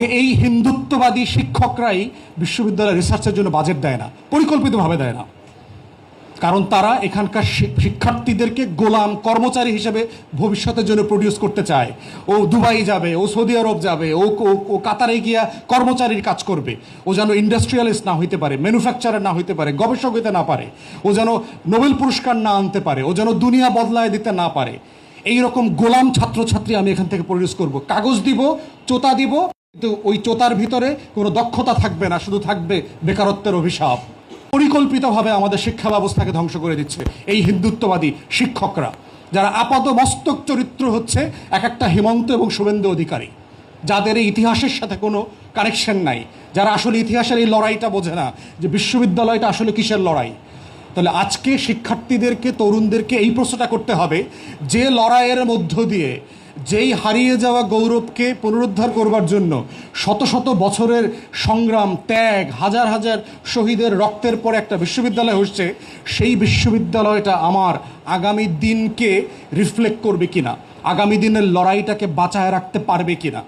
এই হিন্দুত্ববাদী শিক্ষকরাই বিশ্ববিদ্যালয় রিসার্চের জন্য বাজেট দেয় না, পরিকল্পিতভাবে দেয় না। কারণ তারা এখানকার শিক্ষার্থীদেরকে গোলাম কর্মচারী হিসেবে ভবিষ্যতের জন্য প্রডিউস করতে চায়। ও দুবাই যাবে, ও সৌদি আরব যাবে, ও কাতারে গিয়া কর্মচারীর কাজ করবে। ও যেন ইন্ডাস্ট্রিয়ালিস্ট না হইতে পারে, ম্যানুফ্যাকচারার না হইতে পারে, গবেষক হইতে না পারে, ও যেন নোবেল পুরস্কার না আনতে পারে, ও যেন দুনিয়া বদলায় দিতে না পারে। এই রকম গোলাম ছাত্রছাত্রী আমি এখান থেকে প্রডিউস করব। কাগজ দিব, চোতা দিব, কিন্তু ওই চোতার ভিতরে কোনো দক্ষতা থাকবে না, শুধু থাকবে বেকারত্বের অভিশাপ। পরিকল্পিতভাবে আমাদের শিক্ষা ব্যবস্থাকে ধ্বংস করে দিচ্ছে এই হিন্দুত্ববাদী শিক্ষকরা, যারা আপাত মস্তক চরিত্র হচ্ছে এক একটা হেমন্ত এবং শুভেন্দু অধিকারী, যাদের এই ইতিহাসের সাথে কোনো কানেকশন নাই, যারা আসলে ইতিহাসের এই লড়াইটা বোঝে না যে বিশ্ববিদ্যালয়টা আসলে কিসের লড়াই। তাহলে আজকে শিক্ষার্থীদেরকে, তরুণদেরকে এই প্রশ্নটা করতে হবে, যে লড়াইয়ের মধ্য দিয়ে, যেই হারিয়ে যাওয়া গৌরবকে পুনরুদ্ধার করবার জন্য শত শত বছরের সংগ্রাম, ত্যাগ, হাজার হাজার শহীদের রক্তের পরে একটা বিশ্ববিদ্যালয় হচ্ছে, সেই বিশ্ববিদ্যালয়টা আমার আগামী দিনকে রিফ্লেক্ট করবে কিনা, আগামী দিনের লড়াইটাকে বাঁচায় রাখতে পারবে কিনা।